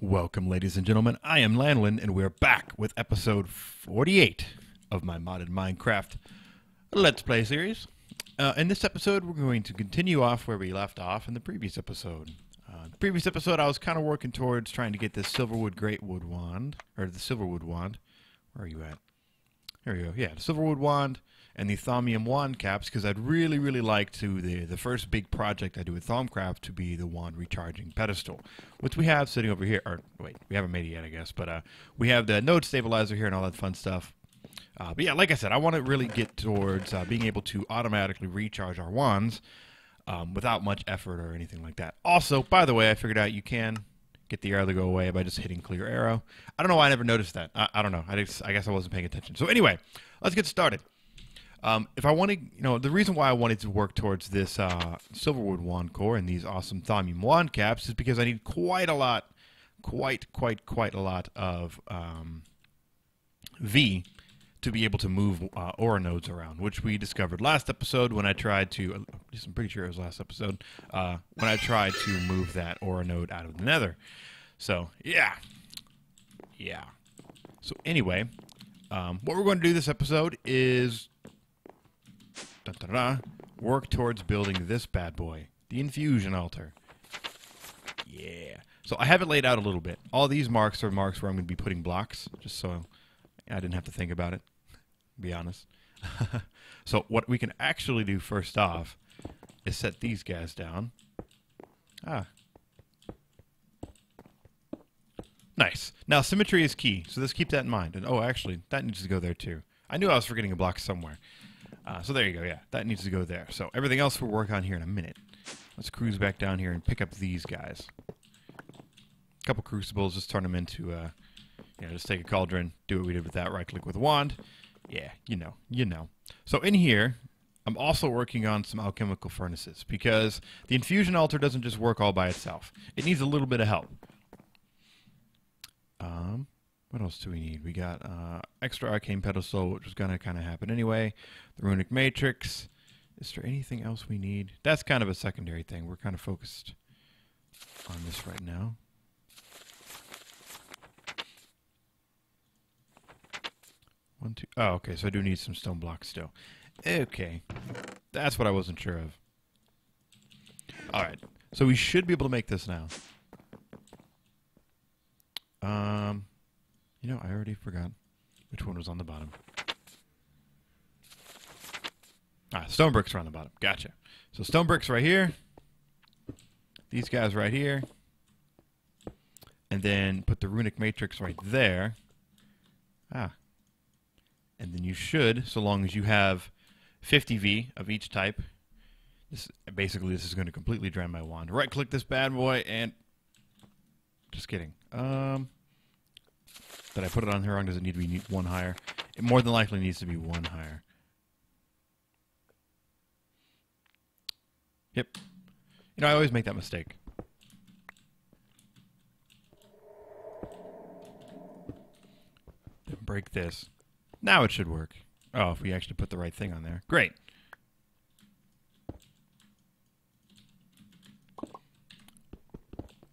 Welcome, ladies and gentlemen. I am Lanolin, and we're back with episode 48 of my modded Minecraft Let's Play series. In this episode, we're going to continue off where we left off in the previous episode. The previous episode, I was kind of working towards trying to get this Silverwood Wand, or the Silverwood Wand. Where are you at? There we go. Yeah, the Silverwood Wand and the Thaumium wand caps, because I'd really like to the first big project I do with Thaumcraft to be the wand recharging pedestal, which we have sitting over here. Or wait, we haven't made it yet, I guess, but we have the node stabilizer here and all that fun stuff. But yeah, like I said, I want to really get towards being able to automatically recharge our wands without much effort or anything like that. Also, by the way, I figured out you can get the arrow to go away by just hitting clear arrow. I don't know why I never noticed that. I don't know. I guess I wasn't paying attention. So anyway, let's get started. If I wanted, the reason why I wanted to work towards this Silverwood wand core and these awesome Thaumium wand caps is because I need quite a lot of V to be able to move aura nodes around, which we discovered last episode when I tried to, at least I'm pretty sure it was last episode, when I tried to move that aura node out of the nether. So, yeah. So anyway, what we're going to do this episode is work towards building this bad boy, the Infusion Altar. Yeah. So I have it laid out a little bit. All these marks are marks where I'm going to be putting blocks, just so I didn't have to think about it, to be honest. So what we can actually do first off is set these guys down. Nice. Now symmetry is key, so let's keep that in mind. And oh, actually, that needs to go there too. I knew I was forgetting a block somewhere. So there you go, yeah. That needs to go there. So everything else we'll work on here in a minute. Let's cruise back down here and pick up these guys. A couple crucibles, just turn them into, just take a cauldron, do what we did with that, right-click with a wand. Yeah, you know. So in here, I'm also working on some alchemical furnaces, because the Infusion Altar doesn't just work all by itself. It needs a little bit of help. What else do we need? We got extra arcane pedestal, which is going to kind of happen anyway. The runic matrix. Is there anything else we need? That's kind of a secondary thing. We're kind of focused on this right now. One, two. Oh, okay. So I do need some stone blocks still. Okay. That's what I wasn't sure of. All right. So we should be able to make this now. I already forgot which one was on the bottom. Stone bricks are on the bottom. Gotcha. So stone bricks right here. These guys right here. And then put the runic matrix right there. And then you should, so long as you have 50 V of each type. This is going to completely drain my wand. Right click this bad boy and... Just kidding. Did I put it on here wrong? Does it need to be one higher? It more than likely needs to be one higher. Yep. I always make that mistake. Then break this. Now it should work. Oh, if we actually put the right thing on there. Great.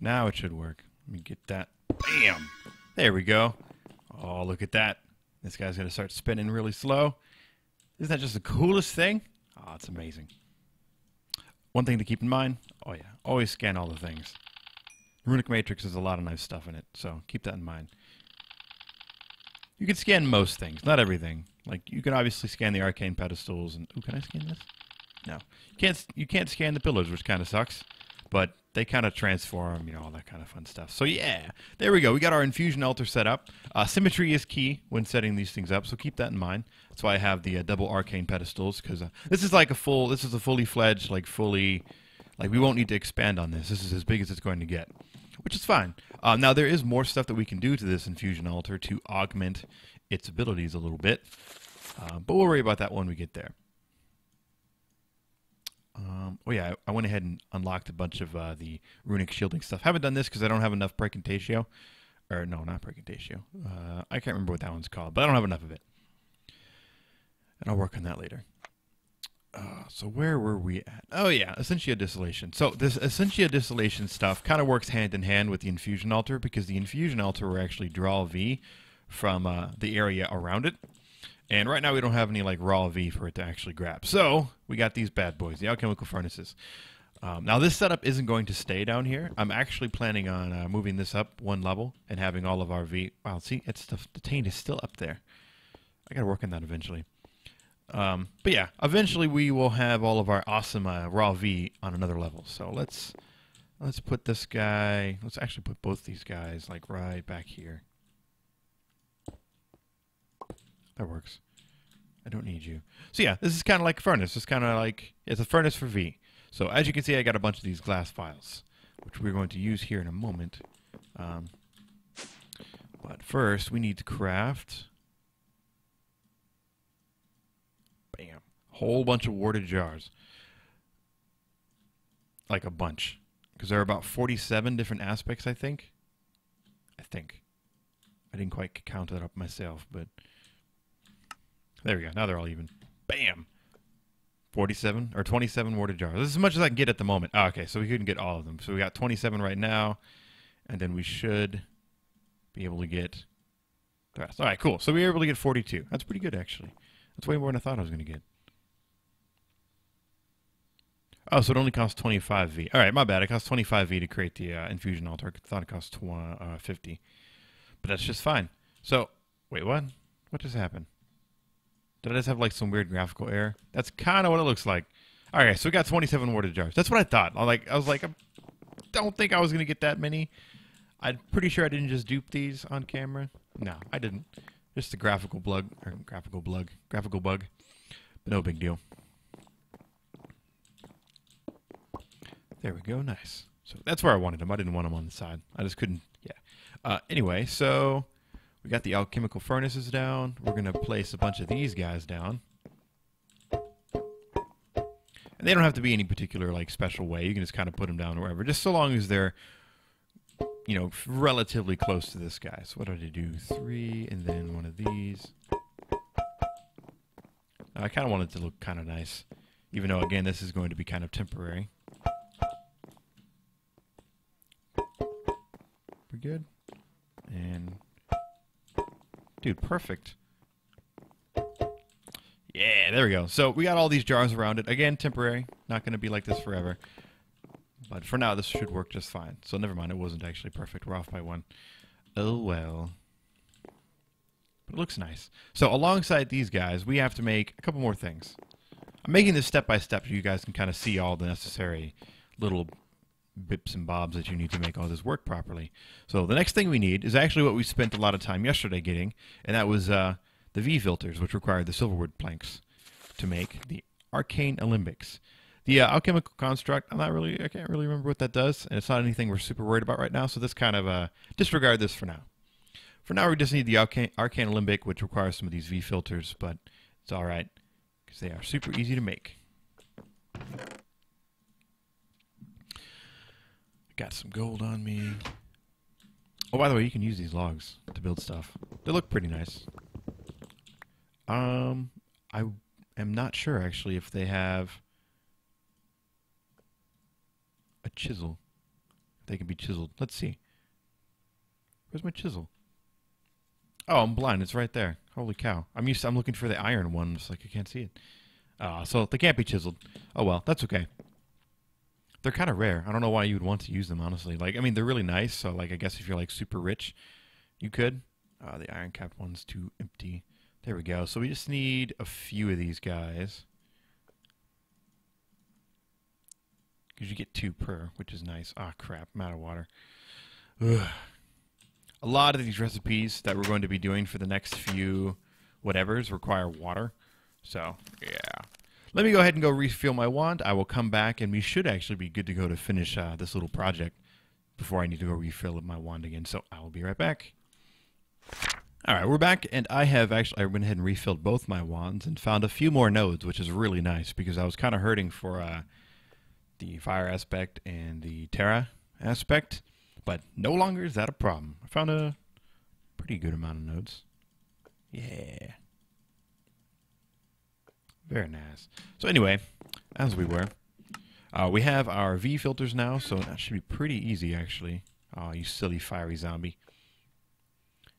Now it should work. Let me get that. Bam! There we go. Oh, look at that. This guy's going to start spinning really slow. Isn't that just the coolest thing? Oh, it's amazing. One thing to keep in mind. Oh, yeah. Always scan all the things. Runic Matrix has a lot of nice stuff in it, so keep that in mind. You can scan most things, not everything. Like, you can obviously scan the arcane pedestals and... Ooh, can I scan this? No. You can't scan the pillars, which kind of sucks. But they kind of transform, all that kind of fun stuff. So yeah, there we go. We got our Infusion Altar set up. Symmetry is key when setting these things up, so keep that in mind. That's why I have the double arcane pedestals, because this is a fully fledged, we won't need to expand on this. This is as big as it's going to get, which is fine. Now there is more stuff that we can do to this Infusion Altar to augment its abilities a little bit, but we'll worry about that when we get there. Oh yeah, I went ahead and unlocked a bunch of the runic shielding stuff. Haven't done this because I don't have enough Precantatio. Or no, not Precantatio. I can't remember what that one's called, but I don't have enough of it. And I'll work on that later. So where were we at? Oh yeah, Essentia Distillation. So this Essentia Distillation stuff kind of works hand in hand with the Infusion Altar, because the Infusion Altar will actually draw V from the area around it. And right now we don't have any like raw V for it to actually grab. So we got these bad boys, the alchemical furnaces. Now this setup isn't going to stay down here. I'm actually planning on moving this up one level and having all of our V. Wow, see, it's the taint is still up there. I gotta work on that eventually. But yeah, eventually we will have all of our awesome raw V on another level. So let's put this guy. Let's actually put both these guys like right back here. That works. I don't need you. So yeah, this is kind of like a furnace. It's kind of like, it's a furnace for V. So as you can see, I got a bunch of these glass vials, which we're going to use here in a moment. But first, we need to craft, bam, a whole bunch of warded jars. Like a bunch. Because there are about 47 different aspects, I think. I didn't quite count that up myself, but there we go. Now they're all even. Bam! 47 or 27 warded jars. This is as much as I can get at the moment. Oh, okay, so we couldn't get all of them. So we got 27 right now, and then we should be able to get the rest. All right, cool. So we were able to get 42. That's pretty good, actually. That's way more than I thought I was going to get. Oh, so it only costs 25 V. All right, my bad. It costs 25 V to create the Infusion Altar. I thought it cost 50. But that's just fine. So, wait, what? What just happened? Did I just have like some weird graphical error? That's kind of what it looks like. All right, so we got 27 warded jars. That's what I thought. I was like, I don't think I was going to get that many. I'm pretty sure I didn't just dupe these on camera. No, I didn't. Just a graphical bug. But no big deal. There we go. Nice. So that's where I wanted them. I didn't want them on the side. I just couldn't. Yeah. Anyway, so we got the alchemical furnaces down. We're going to place a bunch of these guys down. And they don't have to be any particular like special way. You can just kind of put them down wherever, just so long as they're, you know, relatively close to this guy. So what did I do? 3 and then one of these. I kind of want it to look kind of nice, even though again this is going to be kind of temporary. We're good. And dude, perfect. Yeah, there we go. So we got all these jars around it. Again, temporary. Not going to be like this forever. But for now, this should work just fine. So never mind, it wasn't actually perfect. We're off by 1. Oh well. But it looks nice. So alongside these guys, we have to make a couple more things. I'm making this step by step so you guys can kind of see all the necessary little bips and bobs that you need to make all this work properly. So the next thing we need is actually what we spent a lot of time yesterday getting, and that was the V filters, which require the Silverwood planks to make the arcane alembics. The alchemical construct, I can't really remember what that does, and it's not anything we're super worried about right now, so this kind of disregard this for now. For now, we just need the arcane alembic, which requires some of these V filters, but it's all right because they are super easy to make. Got some gold on me. Oh, by the way, you can use these logs to build stuff. They look pretty nice. I am not sure, actually, if they have a chisel. They can be chiseled. Let's see. Where's my chisel? Oh, I'm blind. It's right there. Holy cow. I'm looking for the iron one. It's like I can't see it. So they can't be chiseled. Oh, well. That's okay. They're kind of rare. I don't know why you would want to use them, honestly. Like, I mean, they're really nice, so, like, I guess if you're, like, super rich, you could. The iron cap one's too empty. There we go. So we just need a few of these guys. Because you get 2 per, which is nice. Ah, crap. I'm out of water. Ugh. A lot of these recipes that we're going to be doing for the next few whatevers require water. So, yeah. Let me go ahead and go refill my wand. I will come back, and we should actually be good to go to finish this little project before I need to go refill my wand again. So I will be right back. All right, we're back, and I went ahead and refilled both my wands and found a few more nodes, which is really nice because I was kind of hurting for the fire aspect and the terra aspect, but no longer is that a problem. I found a pretty good amount of nodes. Yeah. Very nice. So anyway, as we were, we have our V filters now, so that should be pretty easy, actually. Oh, you silly fiery zombie.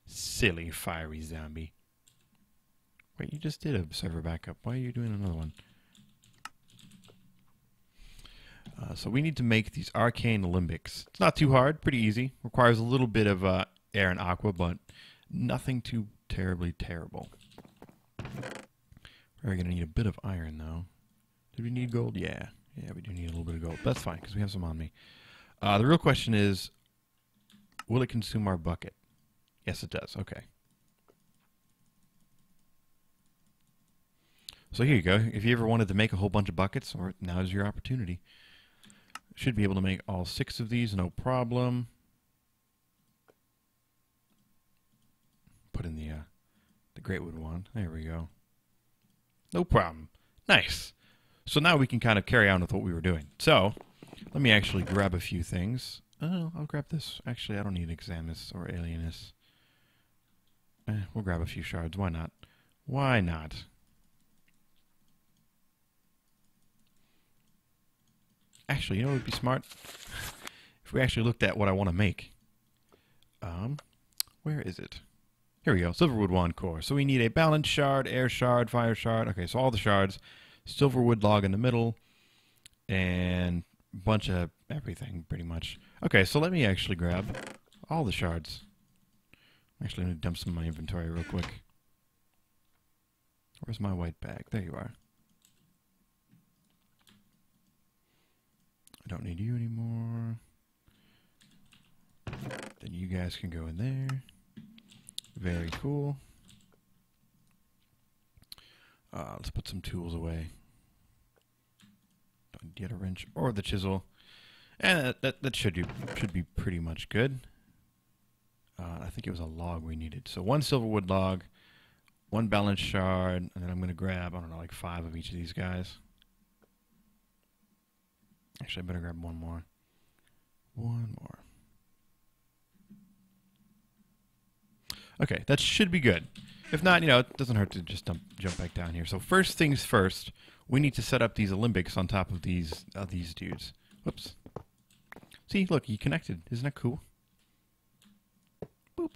Silly fiery zombie. Wait, you just did a server backup. Why are you doing another one? So we need to make these arcane limbics. It's not too hard, pretty easy. Requires a little bit of air and aqua, but nothing too terribly terrible. We're going to need a bit of iron, though. Did we need gold? Yeah. Yeah, we do need a little bit of gold. That's fine, because we have some on me. The real question is, will it consume our bucket? Yes, it does. Okay. So here you go. If you ever wanted to make a whole bunch of buckets, or now's your opportunity. Should be able to make all 6 of these, no problem. Put in the Greatwood wand. There we go. No problem. Nice. So now we can kind of carry on with what we were doing. So let me actually grab a few things. Oh, I'll grab this. Actually, I don't need Examus or Alienus. We'll grab a few shards. Why not? Why not? Actually, you know what would be smart? If we actually looked at what I want to make. Where is it? Here we go. Silverwood Wand core. So we need a balance shard, air shard, fire shard. Okay, so all the shards. Silverwood log in the middle. And a bunch of everything, pretty much. Okay, so let me actually grab all the shards. Actually, I'm going to dump some of my inventory real quick. Where's my white bag? There you are. I don't need you anymore. Then you guys can go in there. Very cool. Let's put some tools away. Don't get a wrench or the chisel. And that should be pretty much good. I think it was a log we needed. So 1 silverwood log, 1 balance shard, and then I'm going to grab, I don't know, like 5 of each of these guys. Actually, I better grab one more. One more. Okay, that should be good. If not, you know, it doesn't hurt to just jump back down here. So first things first, we need to set up these Olympics on top of these dudes. Whoops. See, look, you connected. Isn't that cool? Boop.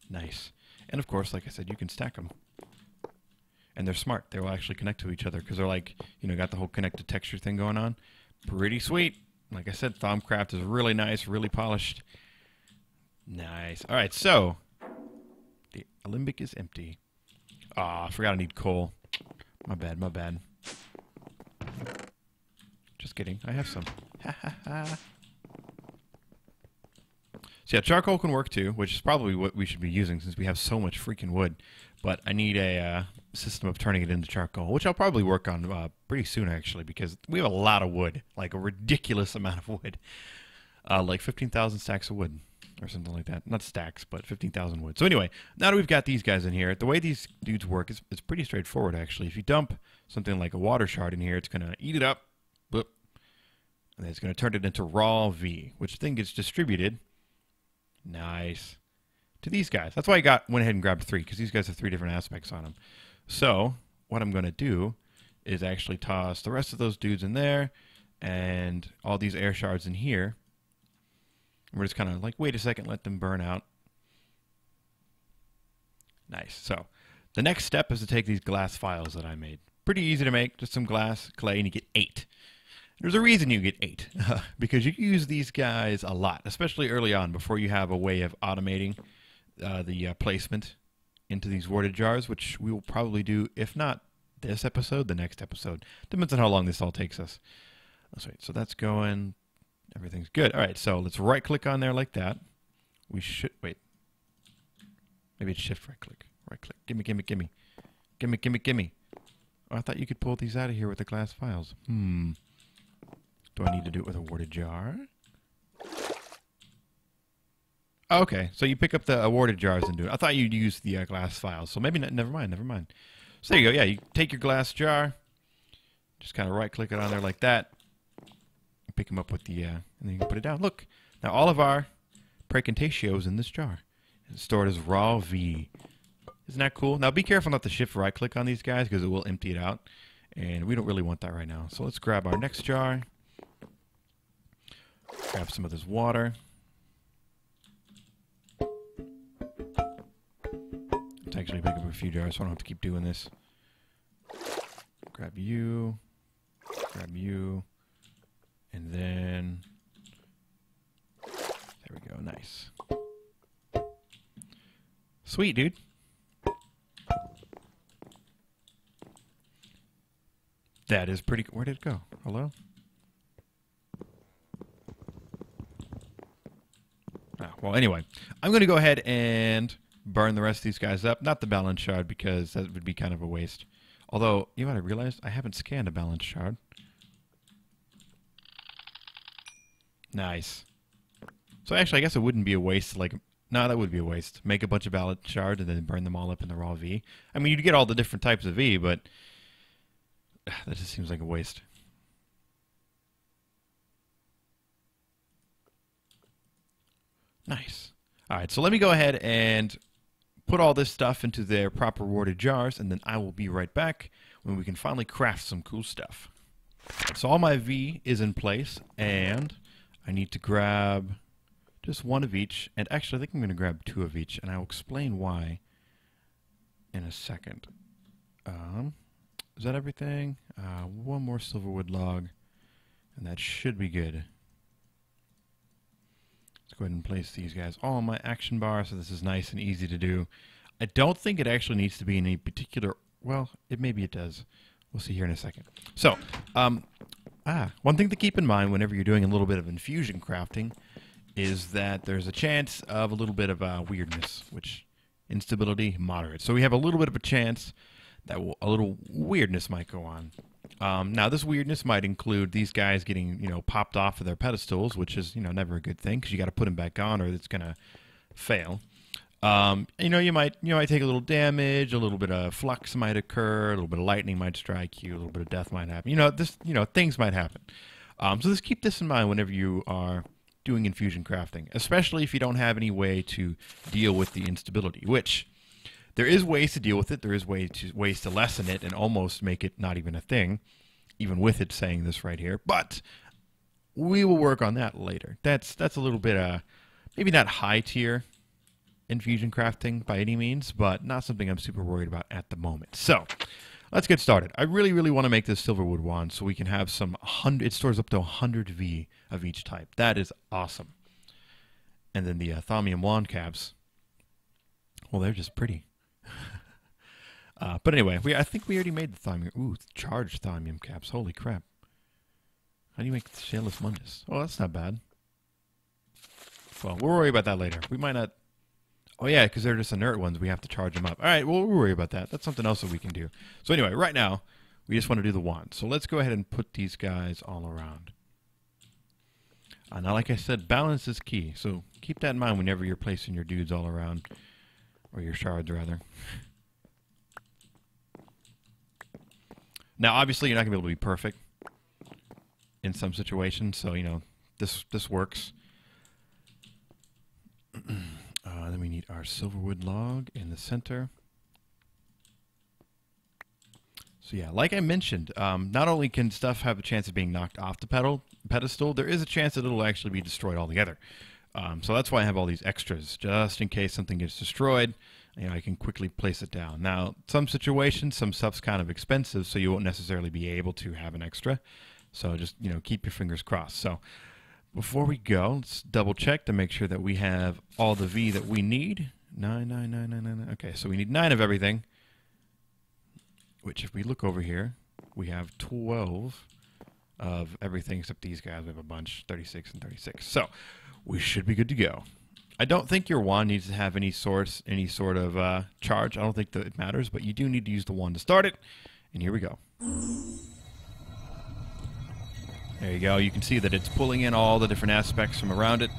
Nice. And of course, like I said, you can stack them. And they're smart. They will actually connect to each other because they're like, you know, got the whole connected texture thing going on. Pretty sweet. Like I said, Thaumcraft is really nice, really polished. Nice. All right, so the alembic is empty. Ah, I forgot I need coal. My bad, my bad. Just kidding. I have some. Ha ha ha. So yeah, charcoal can work too, which is probably what we should be using since we have so much freaking wood. But I need a system of turning it into charcoal, which I'll probably work on pretty soon actually, because we have a lot of wood, like a ridiculous amount of wood, like 15,000 stacks of wood or something like that. Not stacks, but 15,000 wood. So anyway, now that we've got these guys in here, the way these dudes work is it's pretty straightforward actually. If you dump something like a water shard in here, it's going to eat it up, boop, and then it's going to turn it into raw V, which then gets distributed. Nice. To these guys. That's why I went ahead and grabbed 3, because these guys have 3 different aspects on them. So what I'm going to do is actually toss the rest of those dudes in there and all these air shards in here. And we're just kind of like, wait a second, let them burn out. Nice. So the next step is to take these glass files that I made. Pretty easy to make, just some glass, clay, and you get 8. There's a reason you get 8, because you use these guys a lot, especially early on before you have a way of automating the placement into these warded jars, which we will probably do, if not this episode, the next episode. Depends on how long this all takes us. So that's going. Everything's good. All right, so let's right-click on there like that. We should, wait. Maybe it's shift right-click. Right-click. Gimme, gimme, gimme. Gimme, gimme, gimme. Oh, I thought you could pull these out of here with the glass files. Do I need to do it with a warded jar? Oh, okay, so you pick up the awarded jars and do it. I thought you'd use the glass files, so maybe not. Never mind, never mind. So there you go. Yeah, you take your glass jar, just kind of right-click it on there like that. Pick them up with the, and then you can put it down. Look, now all of our Praecantatio is in this jar. It's stored as raw V. Isn't that cool? Now be careful not to shift right-click on these guys because it will empty it out. And we don't really want that right now. So let's grab our next jar. Grab some of this water. Let's actually pick up a few jars so I don't have to keep doing this. Grab you. Grab you. And then... there we go. Nice. Sweet, dude. That is pretty... where did it go? Hello? Well, anyway, I'm going to go ahead and burn the rest of these guys up. Not the balance shard, because that would be kind of a waste. Although, you know what I realized? I haven't scanned a balance shard. Nice. So actually, I guess it wouldn't be a waste. Like, no, that would be a waste. Make a bunch of balance shards and then burn them all up in the raw V. I mean, you'd get all the different types of V, but that just seems like a waste. Nice. All right, so let me go ahead and put all this stuff into their proper warded jars, and then I will be right back when we can finally craft some cool stuff. So all my V is in place, and I need to grab just one of each. And actually, I think I'm going to grab two of each, and I'll explain why in a second. Is that everything? One more silverwood log, and that should be good. Let's go ahead and place these guys all on my action bar, so this is nice and easy to do. I don't think it actually needs to be in a particular... well, maybe it does. We'll see here in a second. So, one thing to keep in mind whenever you're doing a little bit of infusion crafting is that there's a chance of a little bit of weirdness, which instability, moderate. So we have a little bit of a chance that a little weirdness might go on. Now, this weirdness might include these guys getting, popped off of their pedestals, which is, never a good thing because you got to put them back on or it's going to fail. You might take a little damage, a little bit of flux might occur, a little bit of lightning might strike you, a little bit of death might happen. Things might happen. So just keep this in mind whenever you are doing infusion crafting, especially if you don't have any way to deal with the instability, which there is ways to deal with it. There is ways to lessen it and almost make it not even a thing, even with it saying this right here. But we will work on that later. That's a little bit maybe not high tier infusion crafting by any means, but not something I'm super worried about at the moment. So let's get started. I really, really want to make this Silverwood Wand so we can have some 100. It stores up to 100 V of each type. That is awesome. And then the Thaumium wand caps. Well, they're just pretty. But anyway, I think we already made the Thaumium. Ooh, charged Thaumium caps. Holy crap. How do you make the Shameless Mundus? Oh, that's not bad. Well, we'll worry about that later. We might not... oh, yeah, because they're just inert ones. We have to charge them up. All right, well, we'll worry about that. That's something else that we can do. So anyway, right now, we just want to do the wand. So let's go ahead and put these guys all around. Now, like I said, balance is key. So keep that in mind whenever you're placing your dudes all around. Or your shards, rather. Now, obviously, you're not going to be able to be perfect in some situations. So, this works. Then we need our silverwood log in the center. So yeah, like I mentioned, not only can stuff have a chance of being knocked off the pedestal, there is a chance that it'll actually be destroyed altogether. So that's why I have all these extras, just in case something gets destroyed. I can quickly place it down. Now, some situations, some stuff's kind of expensive, so you won't necessarily be able to have an extra. So just, keep your fingers crossed. So before we go, let's double check to make sure that we have all the V that we need. 9, 9, 9, 9, 9. Okay, so we need 9 of everything. Which, if we look over here, we have 12 of everything except these guys. We have a bunch, 36 and 36. So we should be good to go. I don't think your wand needs to have any sort of charge. I don't think that it matters, but you do need to use the wand to start it. And here we go. There you go. You can see that it's pulling in all the different aspects from around it.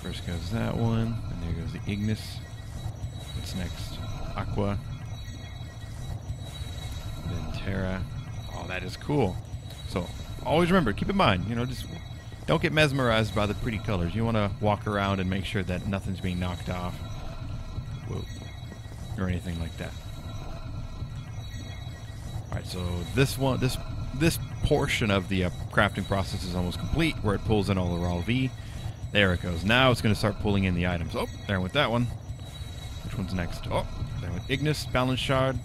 First goes that one, and there goes the Ignis. What's next? Aqua. Then Terra. Oh, that is cool. So always remember, keep in mind, just don't get mesmerized by the pretty colors. You want to walk around and make sure that nothing's being knocked off. Whoa. Or anything like that. Alright, so this portion of the crafting process is almost complete, where it pulls in all the raw V. There it goes. Now it's going to start pulling in the items. Oh, there went that one. Which one's next? Oh, there went Ignis, Balance Shard.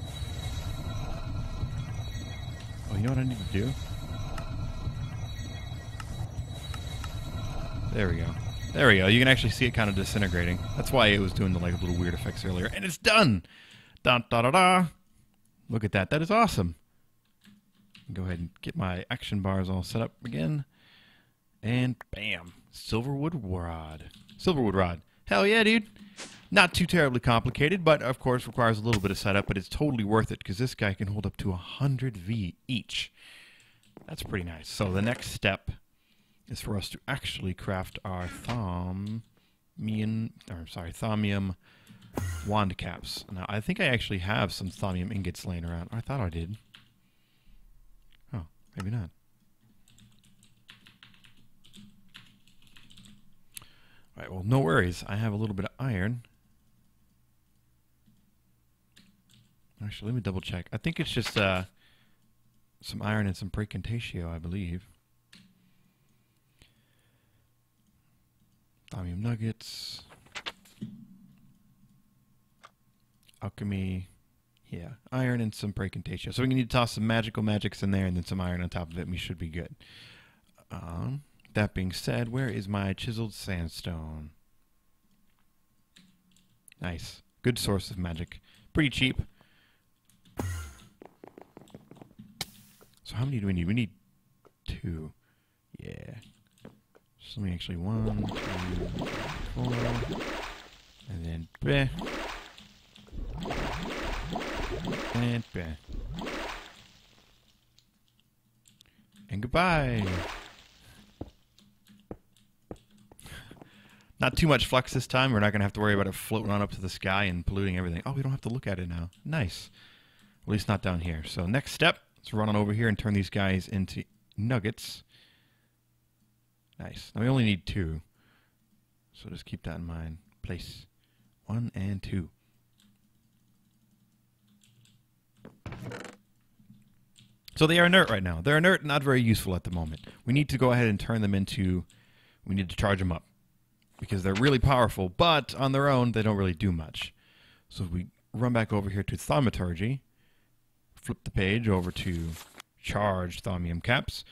Oh, you know what I need to do? There we go. There we go. You can actually see it kind of disintegrating. That's why it was doing the like little weird effects earlier. And it's done! Da da da da! Look at that. That is awesome. Go ahead and get my action bars all set up again. And bam! Silverwood Rod. Silverwood Rod. Hell yeah, dude! Not too terribly complicated, but of course requires a little bit of setup, but it's totally worth it because this guy can hold up to 100 V each. That's pretty nice. So the next step is for us to actually craft our Thaumium wand caps. Now, I think I actually have some Thaumium ingots laying around. I thought I did. Oh, maybe not. Alright, well, no worries. I have a little bit of iron. Actually, let me double check. I think it's just some iron and some precantatio, I believe. Thaumium nuggets. Alchemy. Yeah, iron and some precantatio. So we need to toss some magics in there and then some iron on top of it and we should be good. That being said, where is my chiseled sandstone? Nice. Good source of magic. Pretty cheap. So how many do we need? We need 2. Yeah. So let me actually 1, 2, 4, and then bleh. And bleh. And goodbye. Not too much flux this time. We're not going to have to worry about it floating on up to the sky and polluting everything. Oh, we don't have to look at it now. Nice. At least not down here. So next step, let's run on over here and turn these guys into nuggets. Nice. Now we only need 2. So just keep that in mind. Place 1 and 2. So they are inert right now. They're inert, not very useful at the moment. We need to go ahead and turn them into... We need to charge them up. Because they're really powerful, but on their own, they don't really do much. So if we run back over here to Thaumaturgy, flip the page over to Charged Thaumium Caps.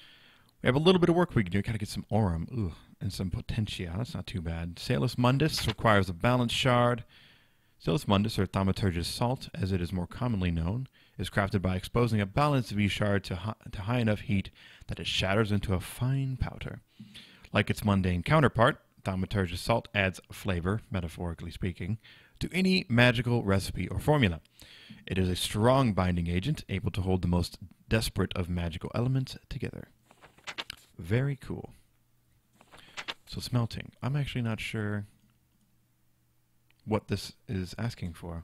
We have a little bit of work we can do. Gotta get some Aurum, and some Potentia. That's not too bad. Salus Mundus requires a Balance Shard. Salus Mundus, or Thaumaturge's Salt, as it is more commonly known, is crafted by exposing a balanced V shard to high enough heat that it shatters into a fine powder. Like its mundane counterpart, Thaumaturge's Salt adds flavor, metaphorically speaking, to any magical recipe or formula. It is a strong binding agent, able to hold the most desperate of magical elements together. Very cool. So smelting. I'm actually not sure what this is asking for.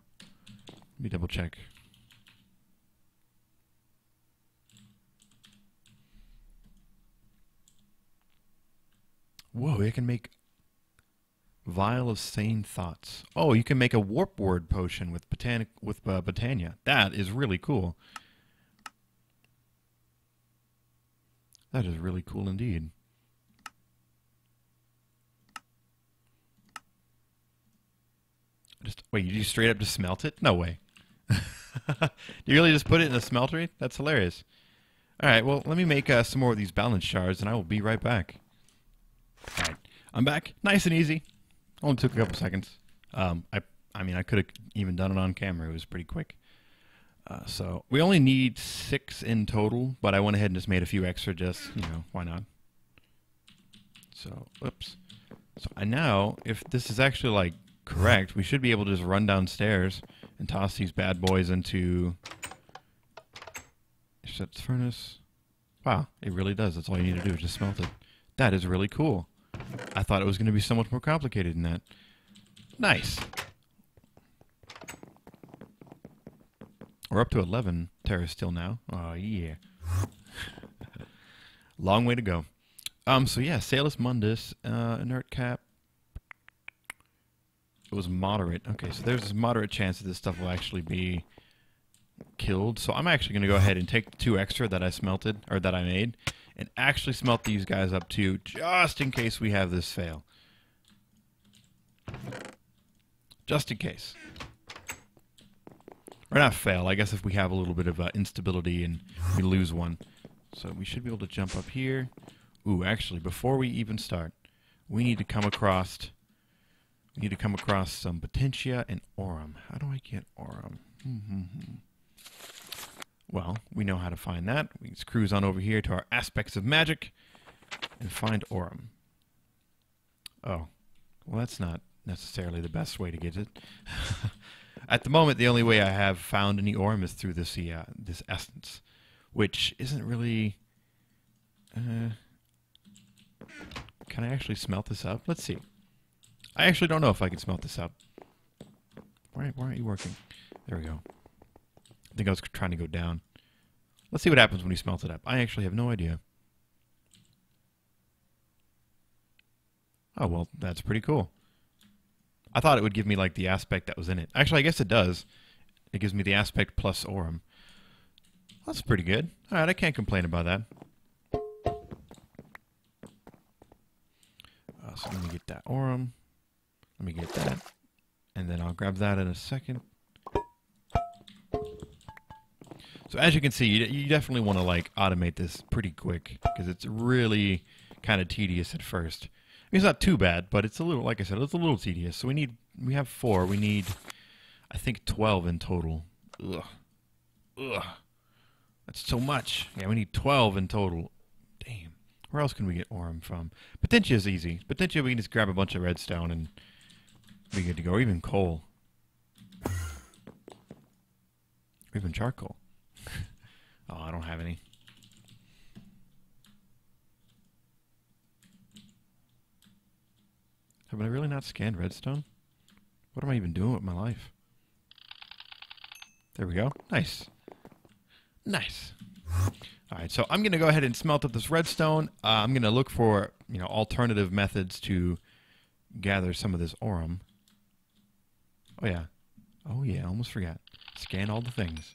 Let me double check. Whoa, it can make Vial of Sane Thoughts. Oh, you can make a Warp Word potion with Botania. That is really cool. That is really cool indeed. Wait, you straight up just smelt it? No way. You really just put it in a smeltery? That's hilarious. Alright, well, let me make some more of these balance shards, and I will be right back. Alright, I'm back. Nice and easy. Only took a couple seconds. I mean, I could have even done it on camera. It was pretty quick. So we only need 6 in total, but I went ahead and just made a few extra just, you know, why not? So, oops. So now, if this is actually, like, correct, we should be able to just run downstairs and toss these bad boys into... Set furnace. Wow, it really does. That's all you need to do is just smelt it. That is really cool. I thought it was going to be so much more complicated than that. Nice. We're up to 11 terras still now. Oh, yeah. Long way to go. So yeah, Salus Mundus, inert cap. It was moderate. Okay, so there's a moderate chance that this stuff will actually be killed. So I'm actually going to go ahead and take the 2 extra that I smelted, or that I made, and actually smelt these guys up too, just in case we have this fail. Just in case. Or not fail, I guess if we have a little bit of instability and we lose one. So we should be able to jump up here. Ooh, actually, before we even start, we need to come across some Potentia and Aurum. How do I get Aurum? Well, we know how to find that. We just cruise on over here to our Aspects of Magic and find Aurum. Oh, well, that's not necessarily the best way to get it. At the moment, the only way I have found any Aurum is through this this essence, which isn't really... can I actually smelt this up? Let's see. I actually don't know if I can smelt this up. Why aren't you working? There we go. I think I was trying to go down. Let's see what happens when you smelt it up. I actually have no idea. Oh, well, that's pretty cool. I thought it would give me, like, the aspect that was in it. Actually, I guess it does. It gives me the aspect plus Aurum. That's pretty good. All right, I can't complain about that. So let me get that Aurum. Let me get that. And then I'll grab that in a second. So as you can see, you definitely want to, like, automate this pretty quick, because it's really kind of tedious at first. It's not too bad, but it's a little, like I said, it's a little tedious. So we have 4. We need, I think, 12 in total. Ugh. That's so much. Yeah, we need 12 in total. Damn. Where else can we get Aurum from? Potentia is easy. Potentia, we can just grab a bunch of redstone and be good to go. Or even coal. Or even charcoal. Oh, I don't have any. Have I really not scanned redstone? What am I even doing with my life? There we go. Nice. Nice. Alright, so I'm going to go ahead and smelt up this redstone. I'm going to look for, alternative methods to gather some of this Aurum. Oh, yeah. Oh, yeah, almost forgot. Scan all the things.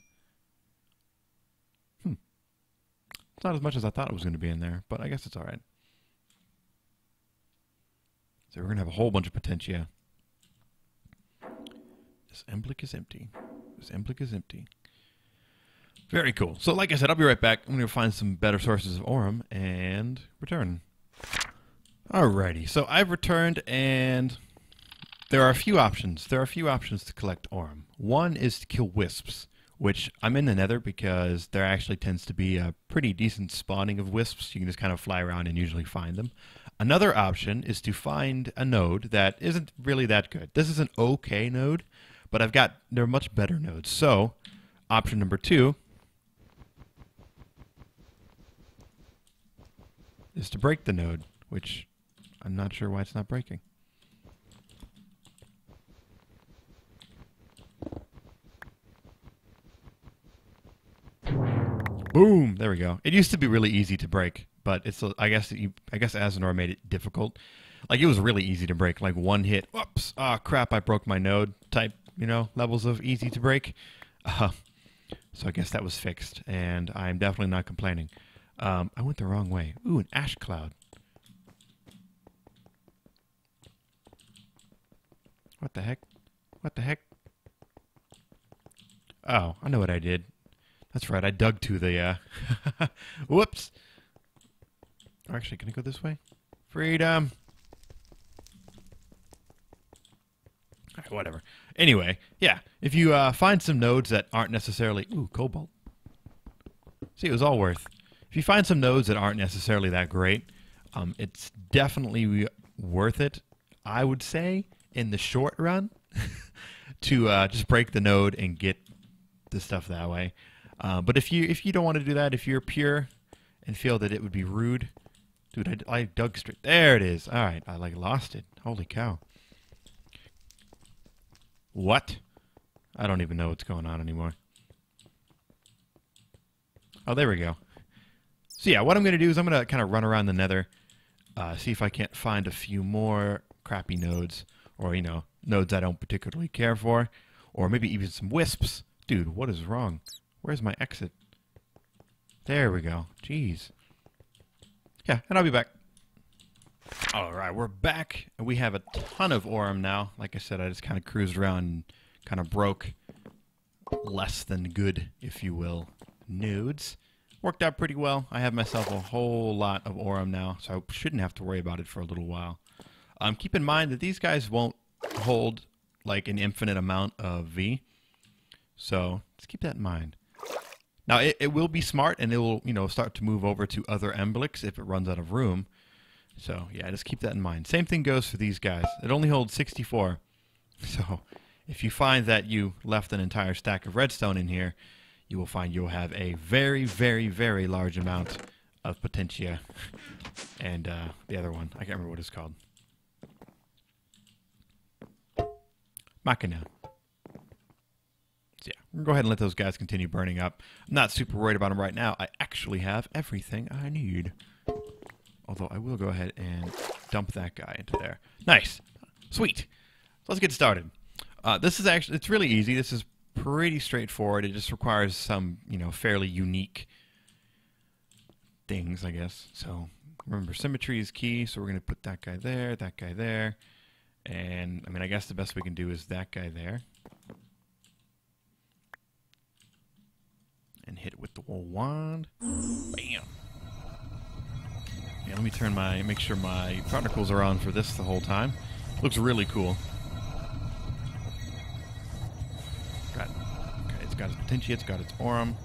It's not as much as I thought it was going to be in there, but I guess it's alright. So we're going to have a whole bunch of Potentia. This Emblick is empty. This Emblick is empty. Very cool. So like I said, I'll be right back. I'm going to find some better sources of Aurum and return. Alrighty. So I've returned, and there are a few options. There are a few options to collect Aurum. One is to kill wisps, which I'm in the nether because there actually tends to be a pretty decent spawning of wisps. You can just kind of fly around and usually find them. Another option is to find a node that isn't really that good. This is an okay node, but there are much better nodes. So, option number 2 is to break the node, which I'm not sure why it's not breaking. Boom! There we go. It used to be really easy to break, but it's I guess Azenor made it difficult. Like, it was really easy to break. Like, one hit, whoops, oh crap, I broke my node type, levels of easy to break. So I guess that was fixed, and I'm definitely not complaining. I went the wrong way. Ooh, an ash cloud. What the heck? What the heck? Oh, I know what I did. That's right, I dug to the, whoops! Actually, can I go this way? Freedom! Alright, whatever. Anyway, yeah, if you find some nodes that aren't necessarily... Ooh, cobalt. See, it was all worth. If you find some nodes that aren't necessarily that great, it's definitely worth it, I would say, in the short run, to just break the node and get the stuff that way. But if you don't want to do that, if you're pure and feel that it would be rude, dude, I dug straight. There it is. All right, I lost it. Holy cow! What? I don't even know what's going on anymore. Oh, there we go. So yeah, what I'm gonna do is I'm gonna kind of run around the Nether, see if I can't find a few more crappy nodes, or nodes I don't particularly care for, or maybe even some wisps Dude, what is wrong? Where's my exit? There we go. Jeez. Yeah, and I'll be back. Alright, we're back, and we have a ton of Aurum now. Like I said, I just kind of cruised around and kind of broke less than good, if you will, nodes. Worked out pretty well. I have myself a whole lot of Aurum now, so I shouldn't have to worry about it for a little while. Keep in mind that these guys won't hold like an infinite amount of V, so just keep that in mind. Now, it will be smart, and it will, you know, start to move over to other Emblecs if it runs out of room. So, yeah, just keep that in mind. Same thing goes for these guys. It only holds 64. So, if you find that you left an entire stack of redstone in here, you will find you'll have a very, very, very large amount of Potentia. And the other one, I can't remember what it's called. Machina. So yeah, we're going to go ahead and let those guys continue burning up. I'm not super worried about them right now. I actually have everything I need. Although I will go ahead and dump that guy into there. Nice. Sweet. So let's get started. This is actually, it's really easy. This is pretty straightforward. It just requires some, you know, fairly unique things, I guess. So remember, symmetry is key. So we're going to put that guy there. And, I mean, I guess the best we can do is that guy there. And hit it with the wand. Bam. Yeah, let me make sure my particles are on for this the whole time. Looks really cool. Okay, it's got its Potentia, it's got its Aurum.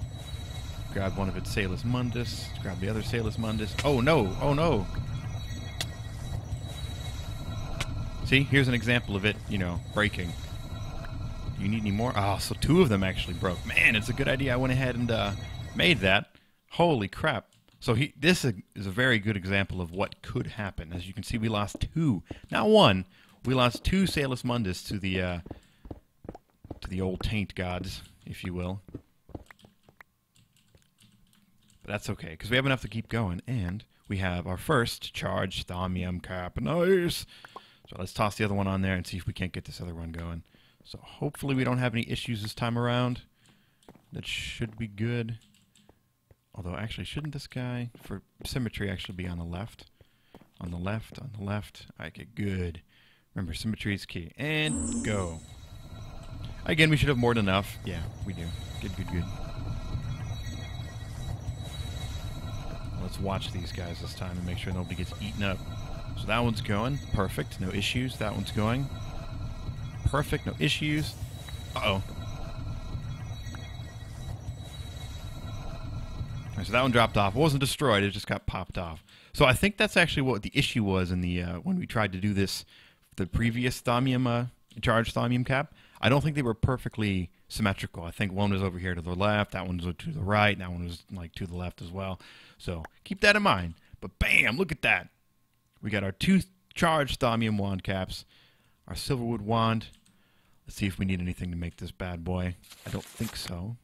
Grab one of its Salus Mundus. Grab the other Salus Mundus. Oh no! Oh no! See, here's an example of it, you know, breaking. Do you need any more? Oh, so two of them actually broke. Man, it's a good idea I went ahead and made that. Holy crap. So this is a very good example of what could happen. As you can see, we lost two. Not one. We lost two Salus Mundus to the old taint gods, if you will. But that's okay, because we have enough to keep going. And we have our first charged Thaumium Cap. Nice! So let's toss the other one on there and see if we can't get this other one going. So hopefully we don't have any issues this time around. That should be good. Although, actually, shouldn't this guy, for symmetry, actually be on the left? On the left, on the left. Okay, good. Remember, symmetry is key. And go. Again, we should have more than enough. Yeah, we do. Good, good, good. Let's watch these guys this time and make sure nobody gets eaten up. So that one's going. Perfect. No issues. That one's going. Perfect. No issues. Uh-oh. So that one dropped off. It wasn't destroyed. It just got popped off. So I think that's actually what the issue was in the when we tried to do this, the previous Thaumium, charged Thaumium cap. I don't think they were perfectly symmetrical. I think one was over here to the left, that one was to the right, and that one was like to the left as well. So keep that in mind. But bam, look at that. We got our two charged Thaumium wand caps, our Silverwood wand. Let's see if we need anything to make this bad boy. I don't think so.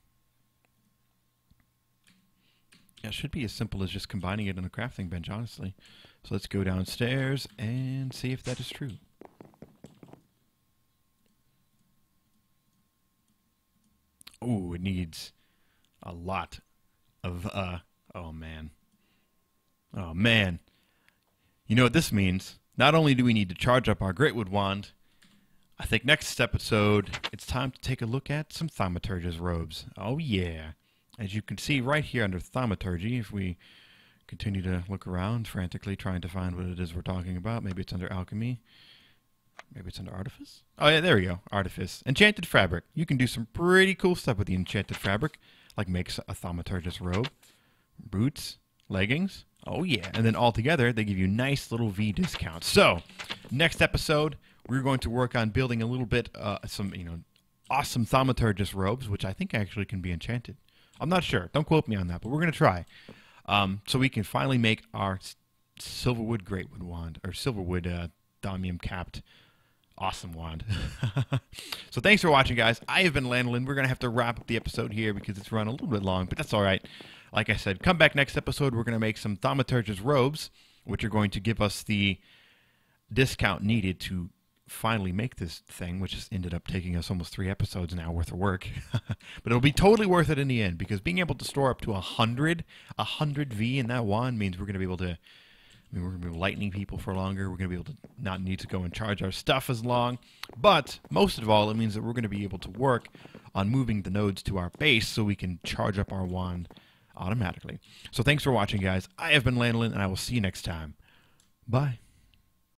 Yeah, it should be as simple as just combining it on a crafting bench, honestly. So let's go downstairs and see if that is true. Ooh, it needs a lot of, oh man. Oh man. You know what this means? Not only do we need to charge up our Greatwood wand, I think next episode, it's time to take a look at some Thaumaturge's robes. Oh yeah. As you can see right here under Thaumaturgy, if we continue to look around frantically trying to find what it is we're talking about, maybe it's under Alchemy, maybe it's under Artifice. Oh yeah, there we go, Artifice. Enchanted Fabric. You can do some pretty cool stuff with the Enchanted Fabric, like make a Thaumaturge's robe, boots, leggings. Oh yeah, and then all together they give you nice little V discounts. So, next episode, we're going to work on building a little bit, some, you know, awesome Thaumaturge's robes, which I think actually can be enchanted. I'm not sure. Don't quote me on that, but we're going to try. So we can finally make our Silverwood Greatwood wand, or Silverwood Thaumium capped awesome wand. So thanks for watching, guys. I have been Lanolin. We're going to have to wrap up the episode here because it's run a little bit long, but that's all right. Like I said, come back next episode. We're going to make some Thaumaturge's robes, which are going to give us the discount needed to finally make this thing, which has ended up taking us almost 3 episodes now worth of work. But it'll be totally worth it in the end, because being able to store up to 100 V in that wand means we're going to be able to, we're going to be lightning people for longer. We're going to be able to not need to go and charge our stuff as long. But most of all, it means that we're going to be able to work on moving the nodes to our base so we can charge up our wand automatically. So thanks for watching, guys. I have been Lanolin, and I will see you next time. Bye.